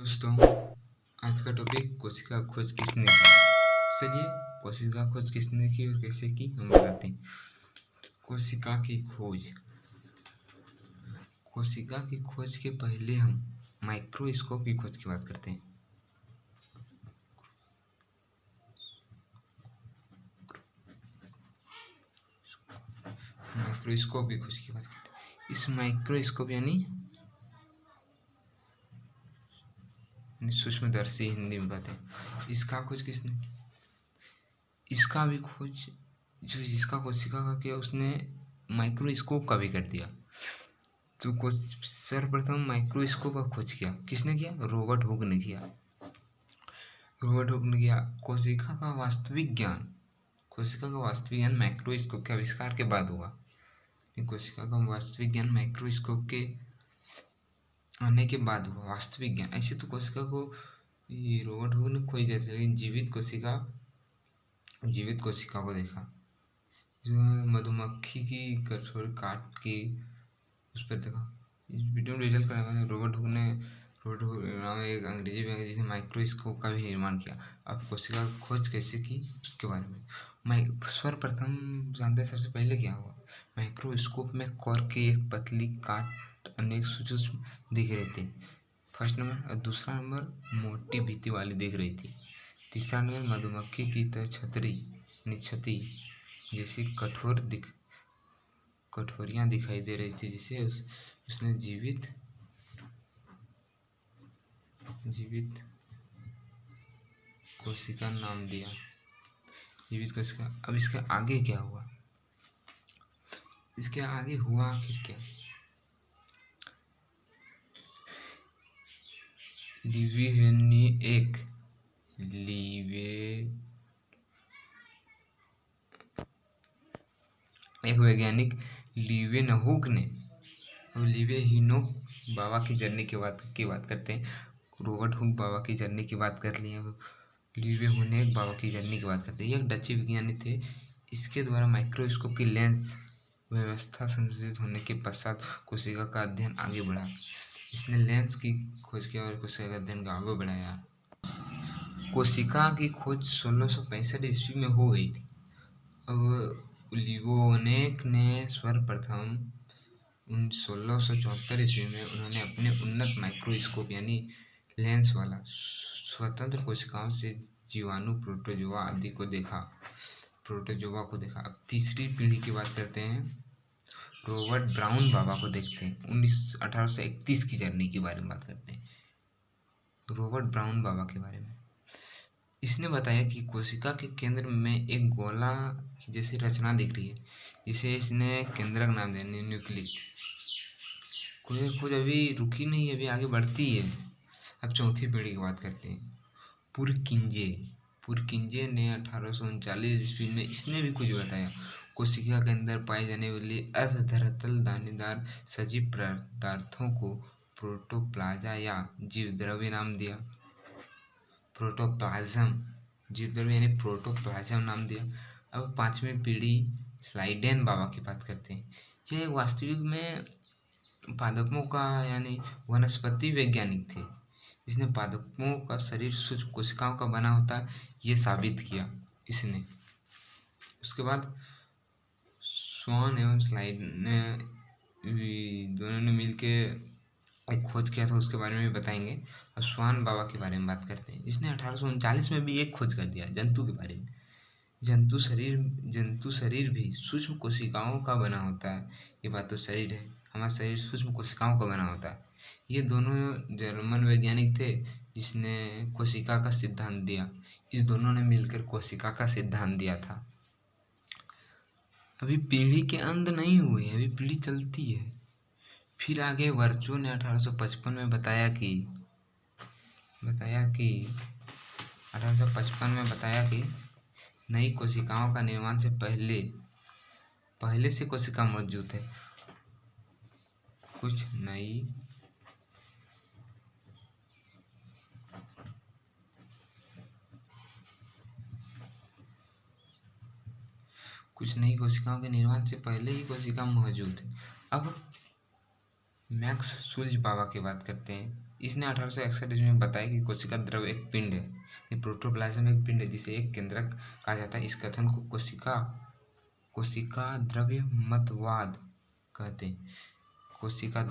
दोस्तों, आज का टॉपिक कोशिका खोज किसने की। चलिए, कोशिका खोज किसने की और कैसे की हम बताते हैं। कोशिका की खोज के पहले हम माइक्रोस्कोप की खोज की बात करते हैं। माइक्रोस्कोप की खोज की बात करते हैं। इस माइक्रोस्कोप यानी सूक्ष्मदर्शी हिंदी में कहते हैं। इसका खोज किसने की? इसका भी खोज जिसका कोशिका का किया उसने माइक्रोस्कोप का भी कर दिया। तो सर्वप्रथम माइक्रोस्कोप का खोज किया किसने किया? रॉबर्ट हुक ने किया। कोशिका का वास्तविक ज्ञान माइक्रोस्कोप के आविष्कार के बाद हुआ। कोशिका का वास्तविक ज्ञान माइक्रोस्कोप के आने के बाद हुआ। वास्तविक ज्ञान ऐसे तो कोशिका को रॉबर्ट हुक ने खोज दिया, लेकिन जीवित कोशिका को देखा। मधुमक्खी की कठोर काट के उस पर देखा। इस वीडियो में डिटेल करने रॉबर्ट हुक नाम एक अंग्रेजी में जिसने माइक्रोस्कोप का भी निर्माण किया। अब कोशिका की खोज कैसे की उसके बारे में सर्वप्रथम जानते हैं। सबसे पहले क्या हुआ? माइक्रोस्कोप में कॉर्क की एक पतली काट अनेक सूक्ष्म दिख रहे थे, फर्स्ट नंबर। और दूसरा नंबर मोटी भित्ति वाली दिख रही थी। तीसरा नंबर मधुमक्खी की तरह छती जैसी कठोरियाँ दिखाई दे रही थी, जिसे उसने जीवित कोशिका नाम दिया। जीवित कोशिका। अब इसके आगे क्या हुआ? इसके आगे हुआ आखिर क्या? एक वैज्ञानिक लीवेनहुक ने लीवेनहुक बाबा की जर्नी की बात करते हैं। रॉबर्ट हुक बाबा की जर्नी की बात कर लिए। लीवेनहुक बाबा की जर्नी की बात करते हैं। यह डची विज्ञानी थे। इसके द्वारा माइक्रोस्कोप की लेंस व्यवस्था संशोधित होने के पश्चात कोशिका का अध्ययन आगे बढ़ा। इसने लेंस की खोज की और कोशिका का अध्ययन आगे बढ़ाया। कोशिका की खोज 1665 ईस्वी में हो गई थी। अब लीवेनहुक ने सर्वप्रथम 1674 ईस्वी में उन्होंने अपने उन्नत माइक्रोस्कोप यानी लेंस वाला स्वतंत्र कोशिकाओं से जीवाणु प्रोटोजोआ आदि को देखा। अब तीसरी पीढ़ी की बात करते हैं। रॉबर्ट ब्राउन बाबा को देखते हैं। 1831 की जर्नी के बारे में बात करते हैं। रॉबर्ट ब्राउन बाबा के बारे में इसने बताया कि कोशिका के केंद्र में एक गोला जैसी रचना दिख रही है, जिसे इसने केंद्रक नाम दिया, न्यूक्लियस। खोज अभी रुकी नहीं है, अभी आगे बढ़ती है। अब चौथी पीढ़ी की बात करते हैं। पुरकिंजे ने 1839 ईस्वी में इसने भी कुछ बताया। कोशिका के अंदर पाए जाने वाले अर्धधरातल दानेदार सजीव पदार्थों को प्रोटोप्लाज्म या जीवद्रव्य नाम दिया। प्रोटोप्लाज्म नाम दिया। अब पांचवी पीढ़ी स्लाइडेन बाबा की बात करते हैं। यह वास्तविक में पादपों का यानी वनस्पति वैज्ञानिक थे, जिसने पादपों का शरीर सूक्ष्म कोशिकाओं का बना होता है, ये साबित किया इसने। उसके बाद स्वान एवं स्लाइड ने दोनों ने मिलकर एक खोज किया था, उसके बारे में भी बताएंगे। और स्वान बाबा के बारे में बात करते हैं। इसने 1839 में भी एक खोज कर दिया जंतु के बारे में। जंतु शरीर भी सूक्ष्म कोशिकाओं का बना होता है। ये बात तो शरीर है, हमारा शरीर सूक्ष्म कोशिकाओं का बना होता है। ये दोनों जर्मन वैज्ञानिक थे, जिसने कोशिका का सिद्धांत दिया। इस दोनों ने मिलकर कोशिका का सिद्धांत दिया था। अभी पीढ़ी के अंत नहीं हुए, अभी पीढ़ी चलती है। फिर आगे वर्चो ने 1855 में बताया कि नई कोशिकाओं का निर्माण से पहले से कोशिका मौजूद है। कुछ नई कोशिकाओं के निर्माण से पहले ही कोशिका मौजूद है। अब मैक्स शुल्ज बाबा की बात करते हैं। इसने 1861 ईस्वी में बताया कि कोशिका द्रव एक पिंड है, प्रोटोप्लाज्म एक पिंड है जिसे एक केंद्रक कहा जाता है। इस कथन को कोशिका द्रव्यमतवाद कहते हैं। कोशिका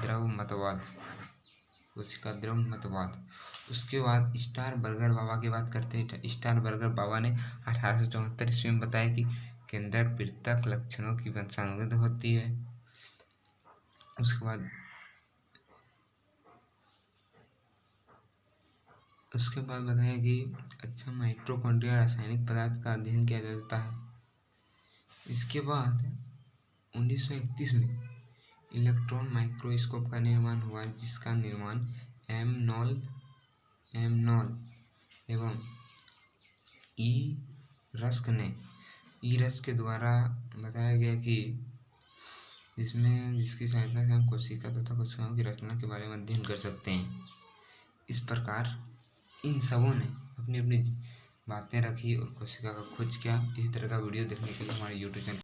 द्रव्यमतवाद। उसके बाद स्टारबर्गर बाबा की बात करते हैं। स्टारबर्गर बाबा ने 1874 ईस्वी में बताया कि केंद्रक पृथक लक्षणों की वंशानुगत होती है। उसके बाद बताया कि माइटोकॉन्ड्रिया रासायनिक पदार्थ का अध्ययन किया जाता है। इसके बाद 1931 में इलेक्ट्रॉन माइक्रोस्कोप का निर्माण हुआ, जिसका निर्माण एमनॉल एवं ई रस्क के द्वारा बताया गया कि जिसकी सहायता से हम कोशिका तथा कोशिकाओं की रचना के बारे में अध्ययन कर सकते हैं। इस प्रकार इन सबों ने अपनी अपनी बातें रखी और कोशिका का खोज किया। इस तरह का वीडियो देखने के लिए हमारे YouTube चैनल